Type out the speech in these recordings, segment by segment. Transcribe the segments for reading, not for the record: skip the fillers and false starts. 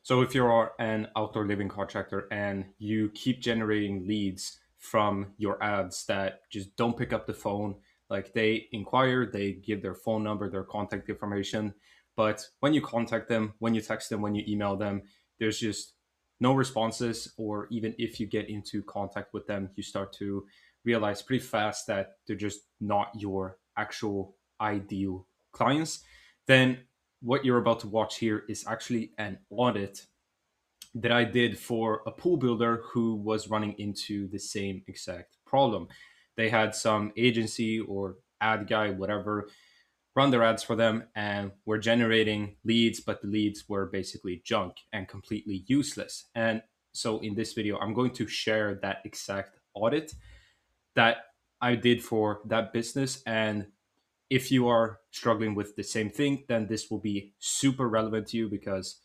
So if you're an outdoor living contractor and you keep generating leads from your ads that just don't pick up the phone, like they inquire, they give their phone number, their contact information, but when you contact them, when you text them, when you email them, there's just no responses, or even if you get into contact with them, you start to realize pretty fast that they're just not your actual ideal clients. Then what you're about to watch here is actually an audit that I did for a pool builder who was running into the same exact problem. They had some agency or ad guy, whatever, run their ads for them and were generating leads, but the leads were basically junk and completely useless. And so in this video, I'm going to share that exact audit that I did for that business. And if you are struggling with the same thing, then this will be super relevant to you because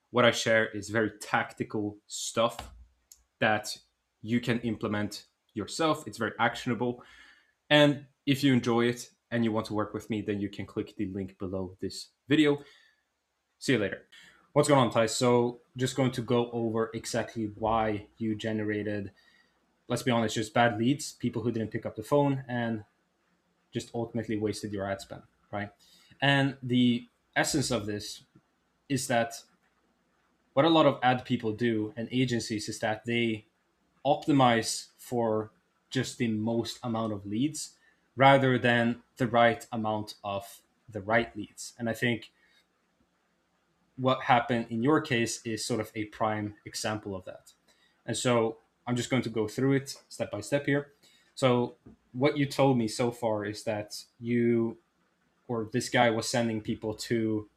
what I share is very tactical stuff that you can implement yourself. It's very actionable. And if you enjoy it and you want to work with me, then you can click the link below this video. See you later. What's going on, Ty? So, just going to go over exactly why you generated, let's be honest, just bad leads, people who didn't pick up the phone, and just ultimately wasted your ad spend, right? And the essence of this is that what a lot of ad people do and agencies is that they optimize for just the most amount of leads rather than the right amount of the right leads. And I think what happened in your case is sort of a prime example of that. And so I'm just going to go through it step by step here. So what you told me so far is that you or this guy was sending people to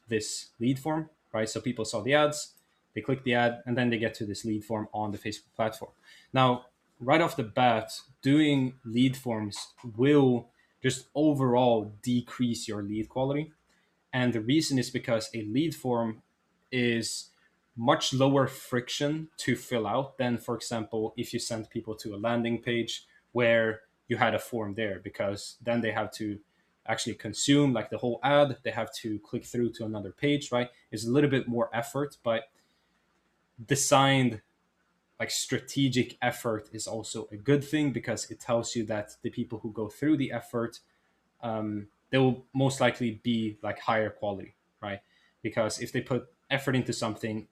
this lead form, right? So people saw the ads, they click the ad, and then they get to this lead form on the Facebook platform. Now, right off the bat, doing lead forms will just overall decrease your lead quality. And the reason is because a lead form is much lower friction to fill out than, for example, if you send people to a landing page where you had a form there, because then they have to actually consume like the whole ad, they have to click through to another page, right? It's a little bit more effort, but designed like strategic effort is also a good thing because it tells you that the people who go through the effort, they will most likely be like higher quality, right? Because if they put effort into something,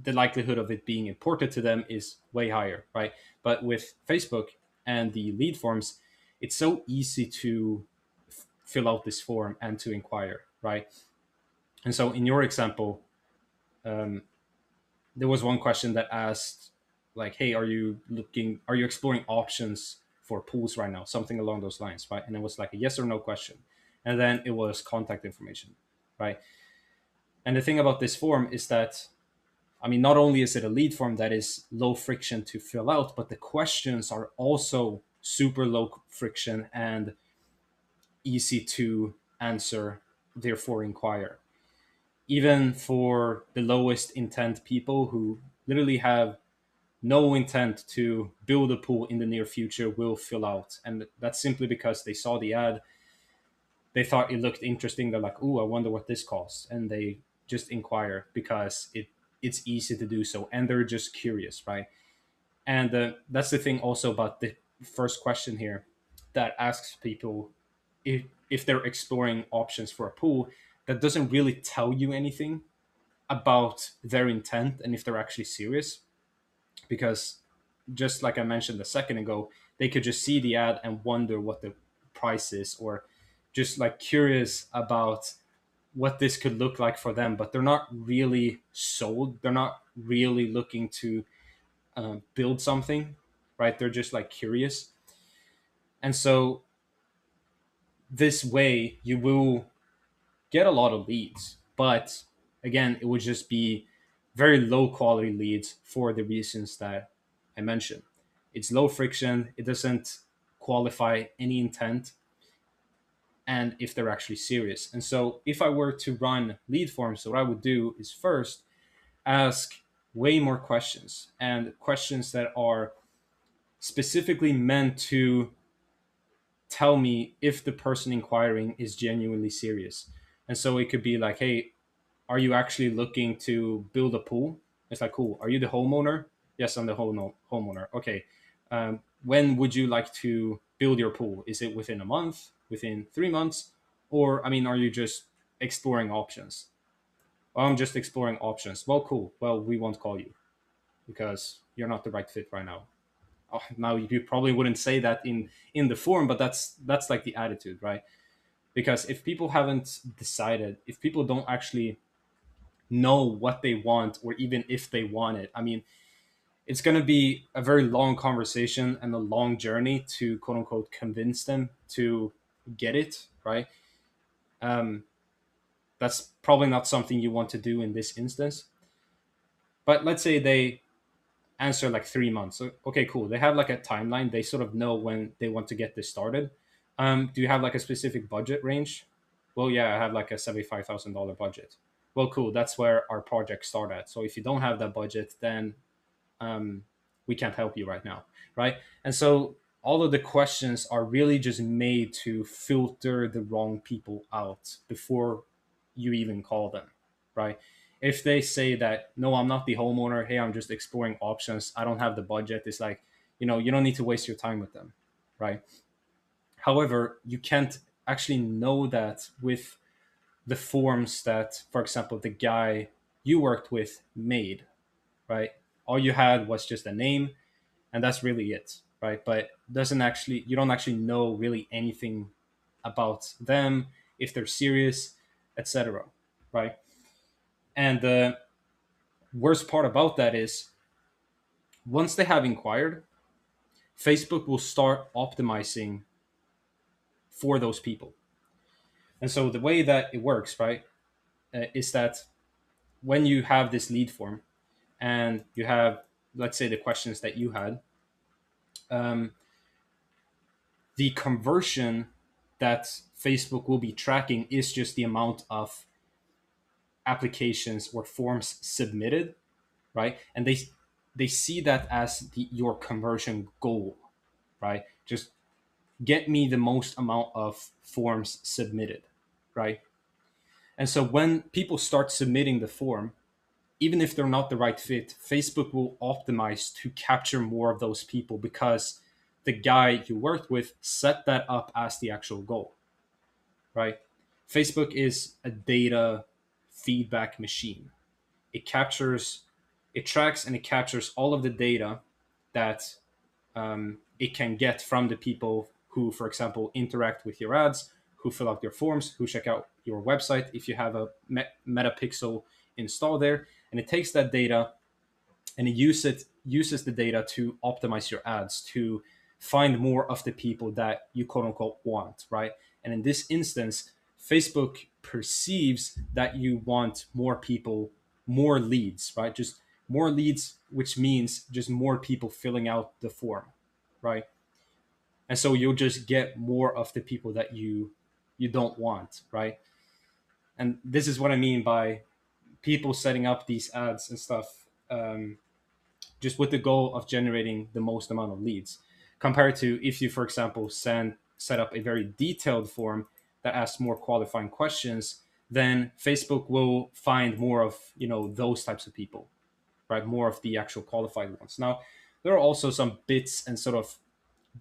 the likelihood of it being imported to them is way higher, right? But with Facebook and the lead forms, it's so easy to fill out this form and to inquire, right? And so in your example, um, there was one question that asked, like, "Hey, are you exploring options for pools right now?" Something along those lines, right? And it was like a yes or no question, and then it was contact information, right? And the thing about this form is that, I mean, not only is it a lead form that is low friction to fill out, but the questions are also super low friction and easy to answer, therefore inquire. Even for the lowest intent people who literally have no intent to build a pool in the near future will fill out. And that's simply because they saw the ad, they thought it looked interesting. They're like, "Ooh, I wonder what this costs." And they just inquire because it's easy to do so. And they're just curious, right? And that's the thing also about the first question here that asks people if they're exploring options for a pool, that doesn't really tell you anything about their intent and if they're actually serious, because just like I mentioned a second ago, they could just see the ad and wonder what the price is, or just like curious about what this could look like for them, but they're not really sold. They're not really looking to build something, right? They're just like curious. And so this way you will get a lot of leads, but again, it would just be very low quality leads for the reasons that I mentioned. It's low friction, it doesn't qualify any intent, and if they're actually serious. And so if I were to run lead forms, what I would do is first ask way more questions, and questions that are specifically meant to tell me if the person inquiring is genuinely serious. And so it could be like, "Hey, Are you actually looking to build a pool? It's like, cool. Are you the homeowner? Yes, I'm the homeowner. Okay. When would you like to build your pool? Is it within a month, within 3 months? Or, I mean, are you just exploring options? Well, I'm just exploring options. Well, cool. Well, we won't call you because you're not the right fit right now. Now you probably wouldn't say that in the form, but that's like the attitude, right? Because if people haven't decided, if people don't actually know what they want, or even if they want it, I mean, it's going to be a very long conversation and a long journey to quote unquote convince them to get it, right? um, that's probably not something you want to do in this instance. But let's say they answer like 3 months. So, okay, cool. They have like a timeline. They sort of know when they want to get this started. Do you have like a specific budget range? Well, yeah, I have like a $75,000 budget. Well, cool. That's where our project start at. So if you don't have that budget, then um, we can't help you right now, right? And so all of the questions are really just made to filter the wrong people out before you even call them, right? If they say that, no, I'm not the homeowner, hey, I'm just exploring options, I don't have the budget, it's like, you don't need to waste your time with them, right? However, you can't actually know that with the forms that, for example, the guy you worked with made, right? All you had was just a name, and that's really it, right? But doesn't actually you don't actually know really anything about them, if they're serious, etc., right? And the worst part about that is once they have inquired, Facebook will start optimizing for those people. And so the way that it works, right, is that when you have this lead form and you have, let's say, the questions that you had, um, the conversion that Facebook will be tracking is just the amount of applications or forms submitted, right? And they see that as your conversion goal, right? Just get me the most amount of forms submitted, right? And so when people start submitting the form, even if they're not the right fit, Facebook will optimize to capture more of those people because the guy you worked with set that up as the actual goal, right? Facebook is a data feedback machine. It captures, it tracks and it captures all of the data that it can get from the people who, for example, interact with your ads, who fill out your forms, who check out your website if you have a Metapixel installed there. And it takes that data and it uses the data to optimize your ads to find more of the people that you quote unquote want, right? And in this instance, Facebook perceives that you want more people, more leads, right? Just more leads, which means just more people filling out the form, right? And so you'll just get more of the people that you don't want, right? And this is what I mean by people setting up these ads and stuff, just with the goal of generating the most amount of leads, compared to if you, for example, set up a very detailed form that asks more qualifying questions, then Facebook will find more of those types of people, right? More of the actual qualified ones. Now, there are also some bits and sort of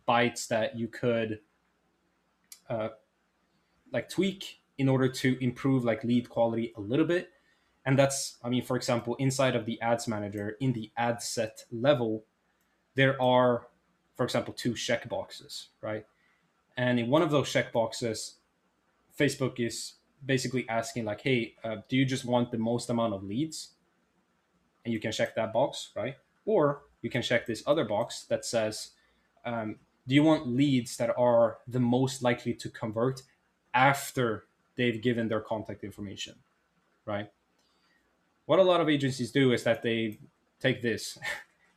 bytes that you could uh, like tweak in order to improve like lead quality a little bit. And that's, I mean, for example, inside of the ads manager in the ad set level, there are, for example, two checkboxes, right? And in one of those checkboxes, Facebook is basically asking like, hey, do you just want the most amount of leads? And you can check that box, right? Or you can check this other box that says, um, do you want leads that are the most likely to convert after they've given their contact information, right? What a lot of agencies do is that they take this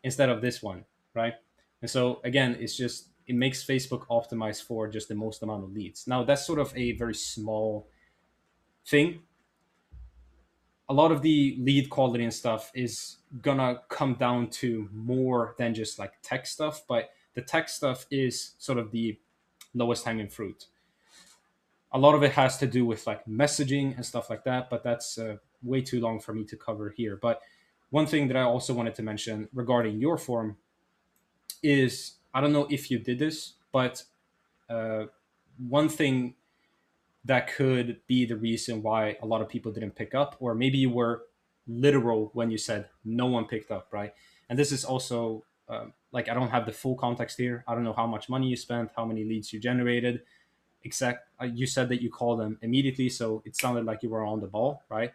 instead of this one, right? And so again, it makes Facebook optimize for just the most amount of leads. Now that's sort of a very small thing. A lot of the lead quality and stuff is gonna come down to more than just like tech stuff, but the tech stuff is sort of the lowest hanging fruit. A lot of it has to do with like messaging and stuff like that, but that's way too long for me to cover here. But one thing that I also wanted to mention regarding your form is, I don't know if you did this, but uh, one thing that could be the reason why a lot of people didn't pick up, or maybe you were literal when you said no one picked up, right? And this is also like, I don't have the full context here. I don't know how much money you spent, how many leads you generated. You said that you called them immediately, so it sounded like you were on the ball, right?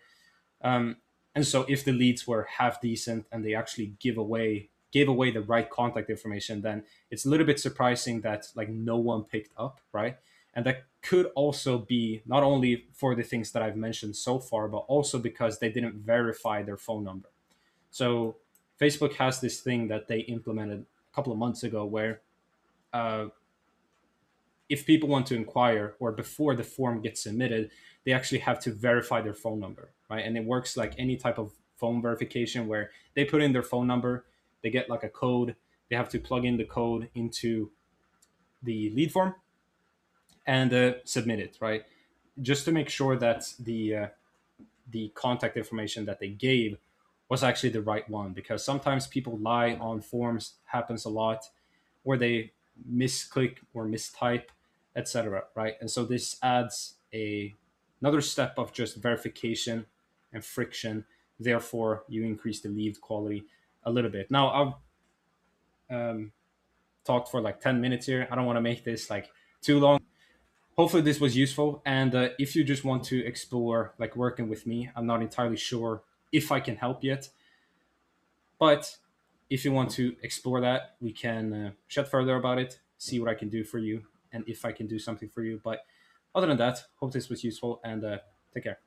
Um, and so if the leads were half decent and they actually gave away the right contact information, then it's a little bit surprising that like no one picked up, right? And that could also be not only for the things that I've mentioned so far, but also because they didn't verify their phone number. So Facebook has this thing that they implemented a couple of months ago where uh, if people want to inquire, or before the form gets submitted, they actually have to verify their phone number, right? And it works like any type of phone verification where they put in their phone number, they get like a code, they have to plug in the code into the lead form and submit it, right? Just to make sure that the contact information that they gave was actually the right one, because sometimes people lie on forms, happens a lot, where they misclick or mistype, etc., right? And so this adds another step of just verification and friction. Therefore you increase the lead quality a little bit. Now I've talked for like 10 minutes here. I don't want to make this like too long. Hopefully this was useful, and if you just want to explore like working with me, I'm not entirely sure if I can help yet, but if you want to explore that, we can chat further about it, see what I can do for you, and if I can do something for you. But other than that, hope this was useful, and take care.